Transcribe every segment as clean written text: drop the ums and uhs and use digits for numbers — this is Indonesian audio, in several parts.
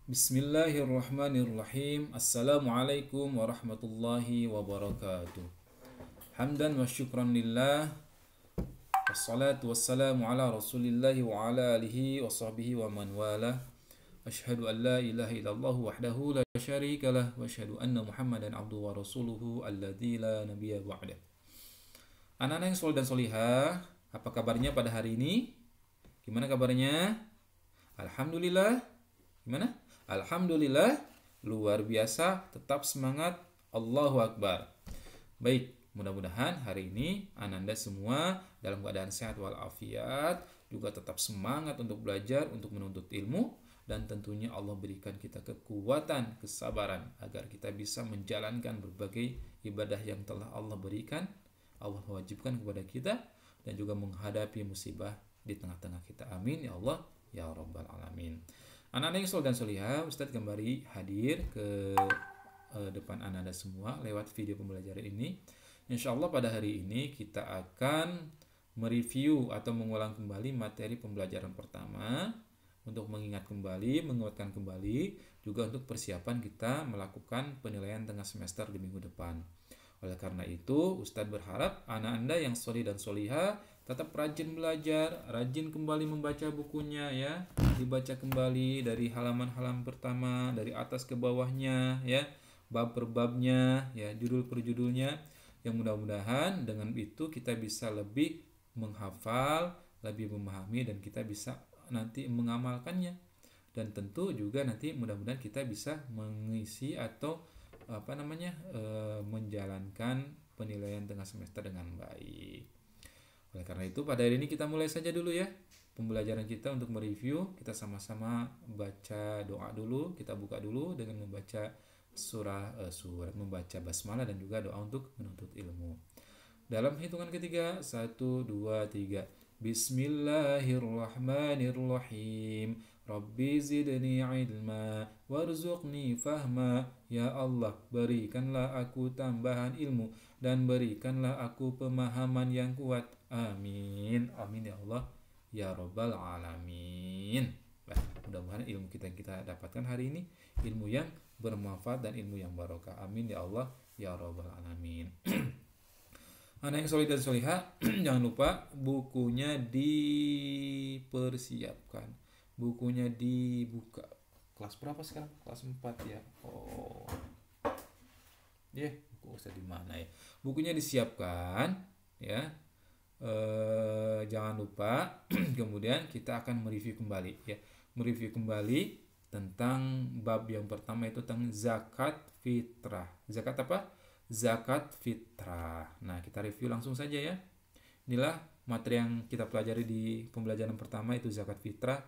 Bismillahirrahmanirrahim. Assalamualaikum warahmatullahi wabarakatuh. Hamdan wa syukran lillah. Wassalatu wassalamu ala rasulillahi wa ala alihi wa sahbihi wa man wala. Ashhadu an la ilaha illallah wahdahu la syarika lah. Wa ashhadu anna muhammadan abduhu wa rasuluhu alladzi la nabiyya ba'dah. Anak-anak yang soleh dan solihah, apa kabarnya pada hari ini? Gimana kabarnya? Alhamdulillah. Gimana? Alhamdulillah, luar biasa, tetap semangat, Allahu Akbar. Baik, mudah-mudahan hari ini Ananda semua dalam keadaan sehat walafiat, juga tetap semangat untuk belajar, untuk menuntut ilmu, dan tentunya Allah berikan kita kekuatan, kesabaran, agar kita bisa menjalankan berbagai ibadah yang telah Allah berikan, Allah wajibkan kepada kita, dan juga menghadapi musibah di tengah-tengah kita. Amin, ya Allah, ya Rabbal Alamin. Anak-anak yang soleh dan solihah, Ustadz kembali hadir ke depan Anda semua lewat video pembelajaran ini. Insya Allah pada hari ini kita akan mereview atau mengulang kembali materi pembelajaran pertama untuk mengingat kembali, menguatkan kembali, juga untuk persiapan kita melakukan penilaian tengah semester di minggu depan. Oleh karena itu, Ustadz berharap anak Anda yang soleh dan solihah tetap rajin belajar, rajin kembali membaca bukunya ya, dibaca kembali dari halaman-halaman pertama, dari atas ke bawahnya ya, bab per babnya ya, judul per judulnya, yang mudah-mudahan dengan itu kita bisa lebih menghafal, lebih memahami, dan kita bisa nanti mengamalkannya, dan tentu juga nanti mudah-mudahan kita bisa mengisi atau menjalankan penilaian tengah semester dengan baik. Oleh karena itu pada hari ini kita mulai saja dulu ya pembelajaran kita untuk mereview. Kita sama-sama baca doa dulu, kita buka dulu dengan membaca surat membaca basmalah dan juga doa untuk menuntut ilmu. Dalam hitungan ketiga, 1, 2, 3. Bismillahirrahmanirrahim. Rabbi zidni ilma warzuqni fahma. Ya Allah, berikanlah aku tambahan ilmu dan berikanlah aku pemahaman yang kuat. Amin. Amin ya Allah, ya Rabbal Alamin. Bah, mudah-mudahan ilmu kita yang kita dapatkan hari ini ilmu yang bermanfaat dan ilmu yang barokah. Amin ya Allah, ya Rabbal Alamin. Anak yang soleh dan solihah, jangan lupa bukunya dipersiapkan. Bukunya dibuka. Kelas berapa sekarang? Kelas 4 ya. Oh. Ya, buku Ustaz di mana ya? Bukunya disiapkan ya. Jangan lupa kemudian kita akan mereview kembali ya. Mereview kembali tentang bab yang pertama itu tentang zakat fitrah. Zakat apa? Zakat fitrah. Nah, kita review langsung saja ya. Inilah materi yang kita pelajari di pembelajaran pertama, itu zakat fitrah.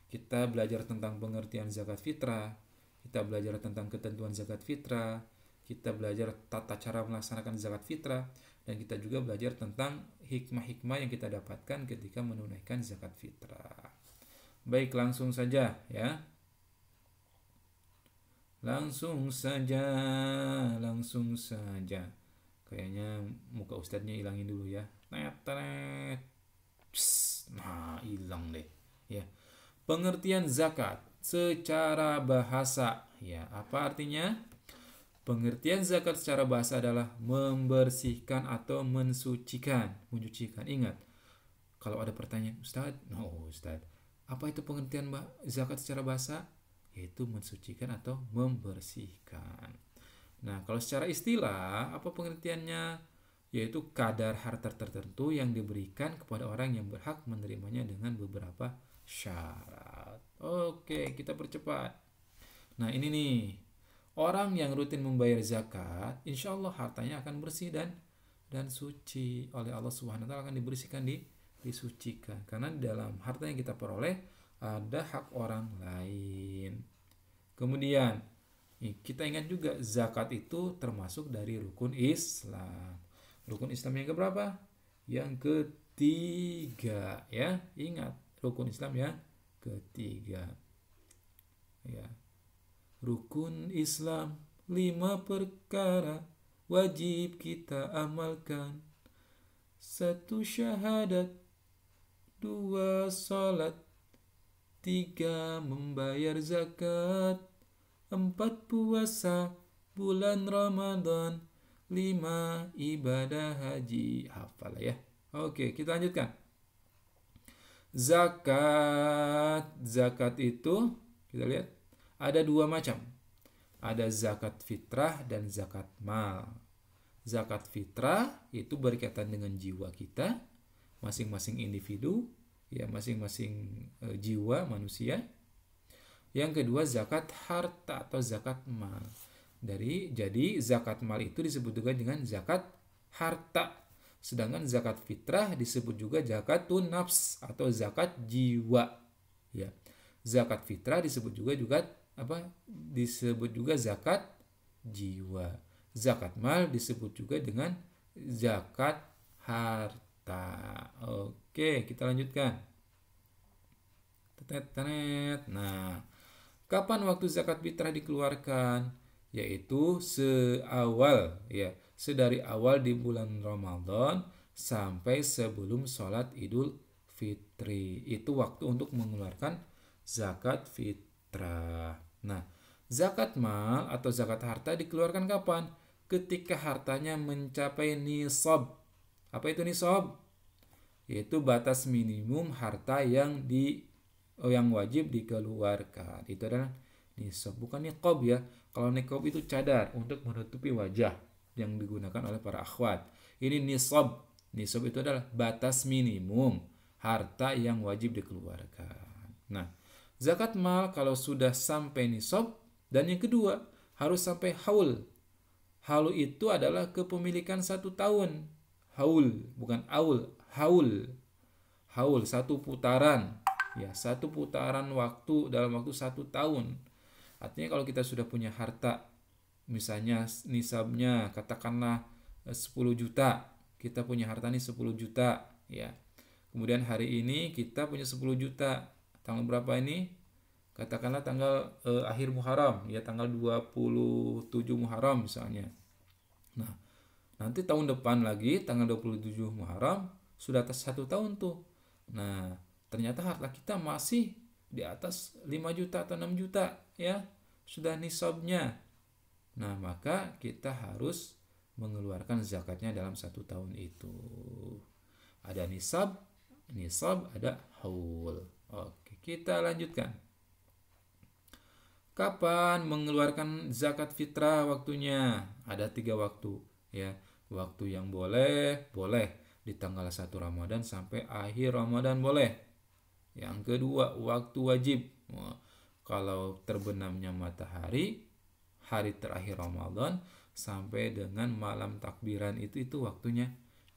Kita belajar tentang pengertian zakat fitrah, kita belajar tentang ketentuan zakat fitrah, kita belajar tata cara melaksanakan zakat fitrah, dan kita juga belajar tentang hikmah-hikmah yang kita dapatkan ketika menunaikan zakat fitrah. Baik, langsung saja ya. Langsung saja. Kayaknya muka ustadznya hilangin dulu ya. Nah, hilang deh. Ya. Pengertian zakat secara bahasa. Ya, apa artinya? Pengertian zakat secara bahasa adalah membersihkan atau mensucikan, menyucikan. Ingat, kalau ada pertanyaan, Ustadz, apa itu pengertian zakat secara bahasa? Yaitu mensucikan atau membersihkan. Nah, kalau secara istilah, apa pengertiannya? Yaitu kadar harta tertentu yang diberikan kepada orang yang berhak menerimanya dengan beberapa syarat. Oke, kita percepat. Nah, ini nih, orang yang rutin membayar zakat, insya Allah hartanya akan bersih dan suci oleh Allah Subhanahu Wa Taala, akan dibersihkan, disucikan. Karena di dalam harta yang kita peroleh ada hak orang lain. Kemudian kita ingat juga zakat itu termasuk dari rukun Islam. Rukun Islam yang keberapa? Yang ketiga ya. Ingat, rukun Islam yang ketiga ya. Rukun Islam 5 perkara wajib kita amalkan. 1 syahadat, 2 salat, 3 membayar zakat, 4 puasa bulan Ramadan, 5 ibadah haji. Hafal ya. Oke, kita lanjutkan. Zakat itu kita lihat ada dua macam. Ada zakat fitrah dan zakat mal. Zakat fitrah itu berkaitan dengan jiwa kita, masing-masing individu, ya masing-masing jiwa manusia. Yang kedua zakat harta atau zakat mal. Jadi zakat mal itu disebut juga dengan zakat harta. Sedangkan zakat fitrah disebut juga zakatun nafs atau zakat jiwa. Ya. Zakat fitrah disebut juga disebut juga zakat jiwa. Zakat mal disebut juga dengan zakat harta. Oke, kita lanjutkan. Nah, kapan waktu zakat fitrah dikeluarkan? Yaitu sedari awal di bulan Ramadan sampai sebelum sholat Idul Fitri. Itu waktu untuk mengeluarkan zakat fitrah. Nah, zakat mal atau zakat harta dikeluarkan kapan? Ketika hartanya mencapai nisab. Apa itu nisab? Yaitu batas minimum harta yang wajib dikeluarkan. Itu adalah nisab, bukan niqab ya. Kalau niqab itu cadar untuk menutupi wajah yang digunakan oleh para akhwat. Ini nisab. Nisab itu adalah batas minimum harta yang wajib dikeluarkan. Nah, zakat mal kalau sudah sampai nisab, dan yang kedua harus sampai haul. Haul itu adalah kepemilikan 1 tahun. Haul, bukan aul. Haul. Haul, 1 putaran. Ya, 1 putaran waktu dalam waktu 1 tahun. Artinya kalau kita sudah punya harta, misalnya nisabnya katakanlah 10 juta, kita punya harta nih 10 juta, ya. Kemudian hari ini kita punya 10 juta. Tanggal berapa ini? Katakanlah tanggal akhir Muharram, ya tanggal 27 Muharram misalnya. Nah, nanti tahun depan lagi tanggal 27 Muharram sudah atas 1 tahun tuh. Nah, ternyata harta kita masih di atas 5 juta atau 6 juta ya, sudah nisabnya. Nah, maka kita harus mengeluarkan zakatnya dalam 1 tahun itu. Ada nisab, ada haul. Oke, kita lanjutkan. Kapan mengeluarkan zakat fitrah waktunya? Ada 3 waktu ya. Waktu yang boleh di tanggal 1 Ramadan sampai akhir Ramadan boleh. Yang kedua, waktu wajib. Kalau terbenamnya matahari hari terakhir Ramadan sampai dengan malam takbiran itu waktunya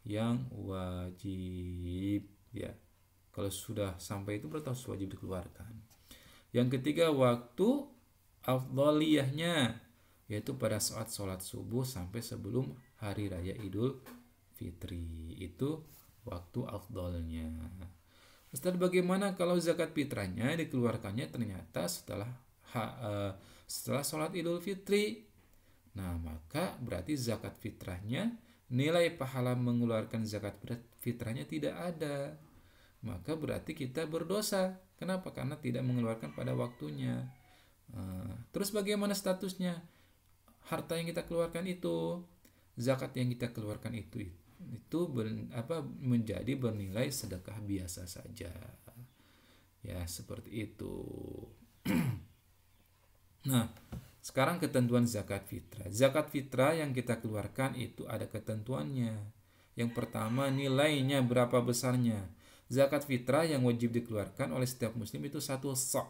yang wajib ya. Kalau sudah sampai itu berarti wajib dikeluarkan. Yang ketiga, waktu afdhaliyahnya, yaitu pada saat sholat subuh sampai sebelum hari raya Idul Fitri. Itu waktu afdhalnya. Ustaz, bagaimana kalau zakat fitrahnya dikeluarkannya ternyata setelah sholat Idul Fitri? Nah, maka berarti zakat fitrahnya, nilai pahala mengeluarkan zakat fitrahnya tidak ada. Maka berarti kita berdosa. Kenapa? Karena tidak mengeluarkan pada waktunya. Terus bagaimana statusnya? Harta yang kita keluarkan itu, zakat yang kita keluarkan itu menjadi bernilai sedekah biasa saja. Ya, seperti itu. Nah, sekarang ketentuan zakat fitrah. Zakat fitrah yang kita keluarkan itu ada ketentuannya. Yang pertama, nilainya berapa besarnya. Zakat fitrah yang wajib dikeluarkan oleh setiap muslim itu 1 sok.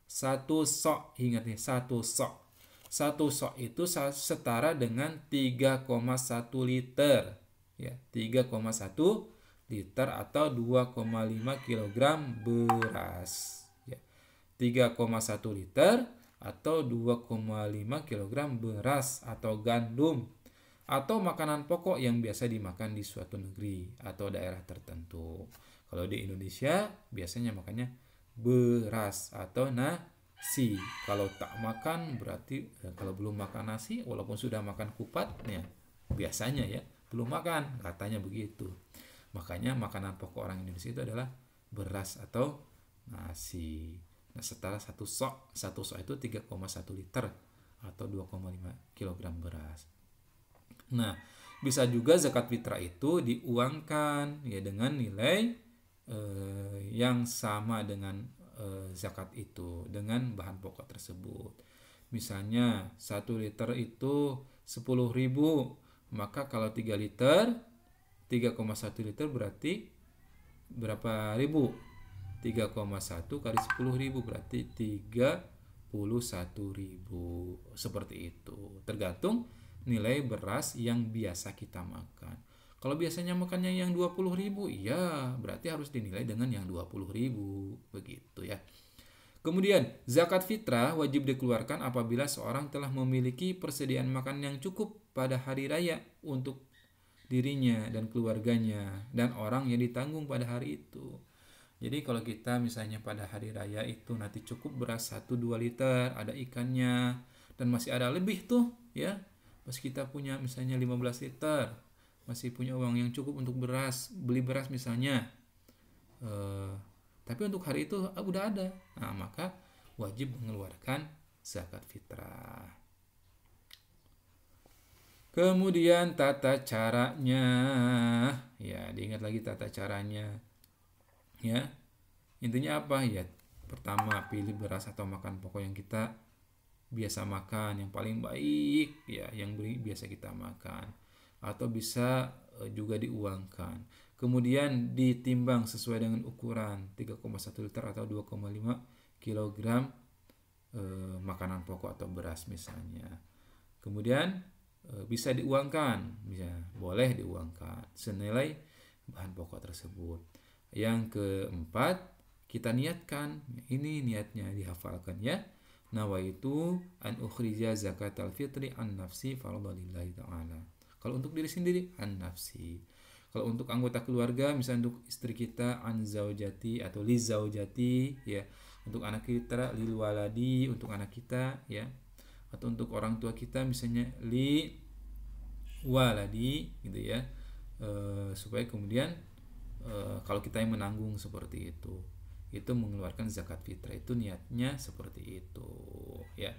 1 sok, ingat nih, 1 sok. 1 sok itu setara dengan 3,1 liter. Ya, 3,1 liter atau 2,5 kg beras. Ya, 3,1 liter atau 2,5 kg beras atau gandum atau makanan pokok yang biasa dimakan di suatu negeri atau daerah tertentu. Kalau di Indonesia biasanya makannya beras atau nasi. Kalau tak makan berarti kalau belum makan nasi walaupun sudah makan kupatnya biasanya ya belum makan, katanya begitu. Makanya makanan pokok orang Indonesia itu adalah beras atau nasi. setara satu sok itu 3,1 liter atau 2,5 kilogram beras. Nah, bisa juga zakat fitrah itu diuangkan ya dengan nilai yang sama dengan zakat itu dengan bahan pokok tersebut. Misalnya 1 liter itu 10.000, maka kalau 3 liter 3,1 liter berarti berapa ribu? 3,1 kali 10.000 berarti 31.000. Seperti itu. Tergantung nilai beras yang biasa kita makan. Kalau biasanya makannya yang 20.000, ya berarti harus dinilai dengan yang 20.000. Begitu ya. Kemudian, zakat fitrah wajib dikeluarkan apabila seorang telah memiliki persediaan makan yang cukup pada hari raya untuk dirinya dan keluarganya dan orang yang ditanggung pada hari itu. Jadi kalau kita misalnya pada hari raya itu nanti cukup beras 1-2 liter, ada ikannya, dan masih ada lebih tuh ya. Pas kita punya misalnya 15 liter, masih punya uang yang cukup untuk beras, beli beras misalnya. Tapi untuk hari itu udah ada. Nah, maka wajib mengeluarkan zakat fitrah. Kemudian tata caranya, ya diingat lagi tata caranya, ya intinya apa ya? Pertama, pilih beras atau makan pokok yang kita biasa makan, yang paling baik, ya yang biasa kita makan, atau bisa juga diuangkan. Kemudian ditimbang sesuai dengan ukuran 3,1 liter atau 2,5 kilogram makanan pokok atau beras misalnya. Kemudian bisa diuangkan, bisa boleh diuangkan senilai bahan pokok tersebut. Yang keempat, kita niatkan, ini niatnya dihafalkan ya. Nawaitu an ukhrija zakatal fitri an nafsi faradalillahi ta'ala. Kalau untuk diri sendiri an nafsi. Kalau untuk anggota keluarga, misalnya untuk istri kita an zaujati atau li zaujati ya. Untuk anak kita lil waladi, untuk anak kita ya. Atau untuk orang tua kita misalnya li waladi gitu ya, supaya kemudian kalau kita yang menanggung seperti itu mengeluarkan zakat fitrah itu niatnya seperti itu ya.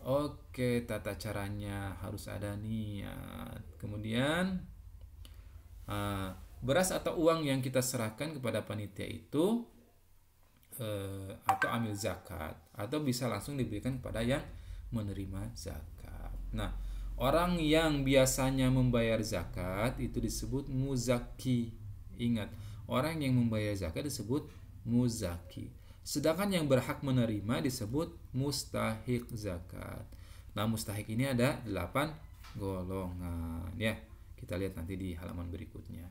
Oke, tata caranya harus ada niat. Kemudian beras atau uang yang kita serahkan kepada panitia itu atau amil zakat atau bisa langsung diberikan kepada yang menerima zakat. Nah, orang yang biasanya membayar zakat itu disebut muzaki. Ingat, orang yang membayar zakat disebut muzaki. Sedangkan yang berhak menerima disebut mustahik zakat. Nah, mustahik ini ada 8 golongan ya. Kita lihat nanti di halaman berikutnya.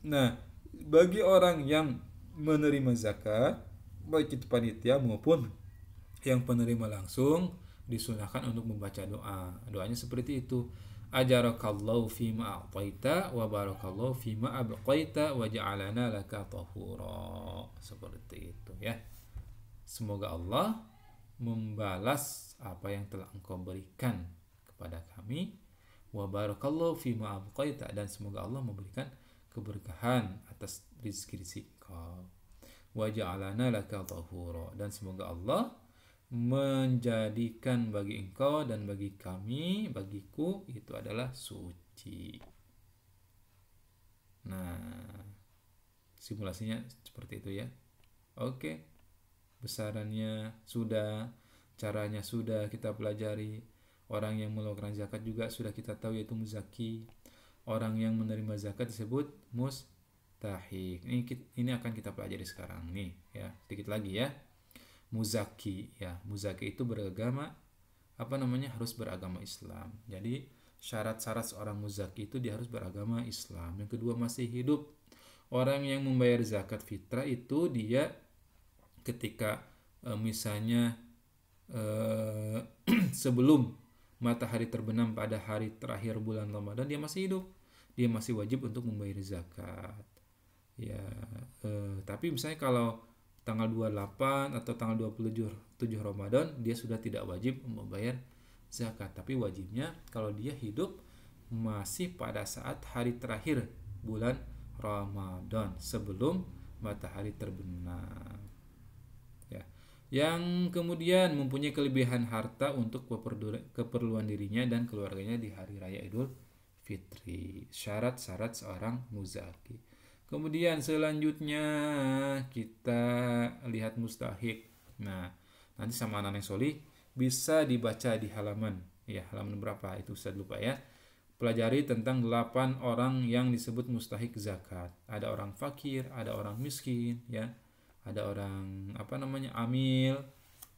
Nah, bagi orang yang menerima zakat, baik itu panitia maupun yang penerima langsung, disunahkan untuk membaca doa. Doanya seperti itu. Ajarakallahu fima a'taita wa barakallahu fima abqaita wa ja'alana laka tahura. Seperti itu ya. Semoga Allah membalas apa yang telah Engkau berikan kepada kami, wa barakallahu fima abqaita, dan semoga Allah memberikan keberkahan atas rezeki Engkau, wa ja'alana laka tahura, dan semoga Allah menjadikan bagi engkau dan bagi kami, bagiku itu adalah suci. Nah, simulasinya seperti itu ya. Oke, besarannya sudah, caranya sudah kita pelajari. Orang yang mengeluarkan zakat juga sudah kita tahu, yaitu muzaki. Orang yang menerima zakat disebut mustahik. Ini akan kita pelajari sekarang nih ya, sedikit lagi ya. Muzaki ya, muzaki itu beragama harus beragama Islam. Jadi syarat-syarat seorang muzaki itu dia harus beragama Islam. Yang kedua, masih hidup. Orang yang membayar zakat fitrah itu dia ketika misalnya sebelum matahari terbenam pada hari terakhir bulan Ramadan dia masih hidup, dia masih wajib untuk membayar zakat ya. Tapi misalnya kalau tanggal 28 atau tanggal 27 Ramadan dia sudah tidak wajib membayar zakat, tapi wajibnya kalau dia hidup masih pada saat hari terakhir bulan Ramadan sebelum matahari terbenam. Ya. Yang kemudian mempunyai kelebihan harta untuk keperluan dirinya dan keluarganya di hari raya Idul Fitri. Syarat-syarat seorang muzaki. Kemudian selanjutnya kita lihat mustahik. Nah, nanti sama anak solih bisa dibaca di halaman, ya halaman berapa itu saya lupa ya. Pelajari tentang 8 orang yang disebut mustahik zakat. Ada orang fakir, ada orang miskin, ya. Ada orang amil,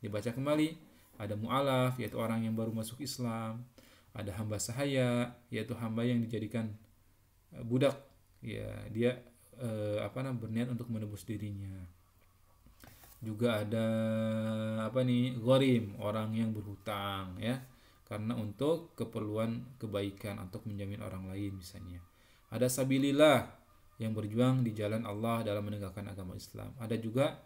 dibaca kembali. Ada mu'alaf, yaitu orang yang baru masuk Islam. Ada hamba sahaya, yaitu hamba yang dijadikan budak, ya dia berniat untuk menebus dirinya. Juga ada gharim, orang yang berhutang, ya, karena untuk keperluan kebaikan, untuk menjamin orang lain misalnya. Ada sabilillah, yang berjuang di jalan Allah dalam menegakkan agama Islam. Ada juga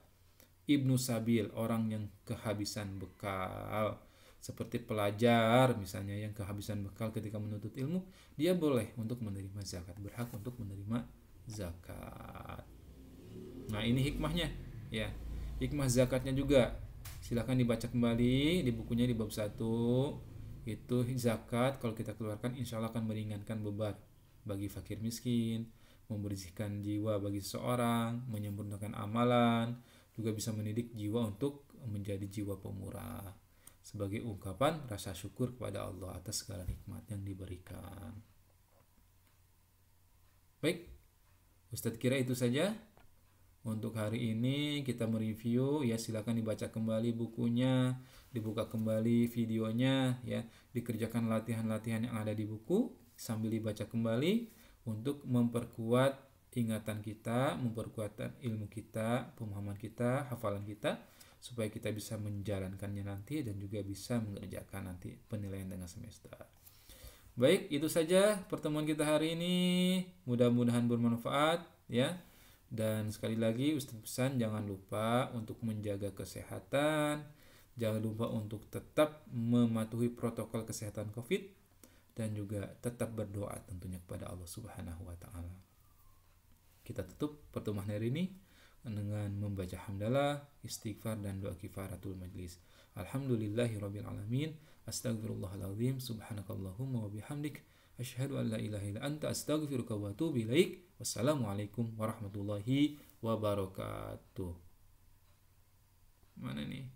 ibnu sabil, orang yang kehabisan bekal, seperti pelajar misalnya yang kehabisan bekal ketika menuntut ilmu, dia boleh untuk menerima zakat, berhak untuk menerima zakat. Nah, ini hikmahnya, ya. Hikmah zakatnya juga silakan dibaca kembali di bukunya di bab 1. Itu zakat kalau kita keluarkan insya Allah akan meringankan beban bagi fakir miskin, membersihkan jiwa bagi seseorang, menyempurnakan amalan, juga bisa mendidik jiwa untuk menjadi jiwa pemurah sebagai ungkapan rasa syukur kepada Allah atas segala nikmat yang diberikan. Baik, Ustadz kira itu saja untuk hari ini. Kita mereview, ya silakan dibaca kembali bukunya, dibuka kembali videonya, ya dikerjakan latihan-latihan yang ada di buku sambil dibaca kembali untuk memperkuat ingatan kita, memperkuat ilmu kita, pemahaman kita, hafalan kita, supaya kita bisa menjalankannya nanti dan juga bisa mengerjakan nanti penilaian tengah semester. Baik, itu saja pertemuan kita hari ini. Mudah-mudahan bermanfaat, ya. Dan sekali lagi Ustadz pesan, jangan lupa untuk menjaga kesehatan, jangan lupa untuk tetap mematuhi protokol kesehatan COVID, dan juga tetap berdoa tentunya kepada Allah Subhanahu wa taala. Kita tutup pertemuan hari ini dengan membaca hamdalah, istighfar dan doa kifaratul majlis. Alhamdulillahirabbil alamin. Astagfirullahaladzim. Subhanakallahumma wa bihamdik, asyhadu an la ilaha illa anta, astaghfiruka wa atubu ilaik. Wassalamualaikum warahmatullahi wabarakatuh. Mana nih?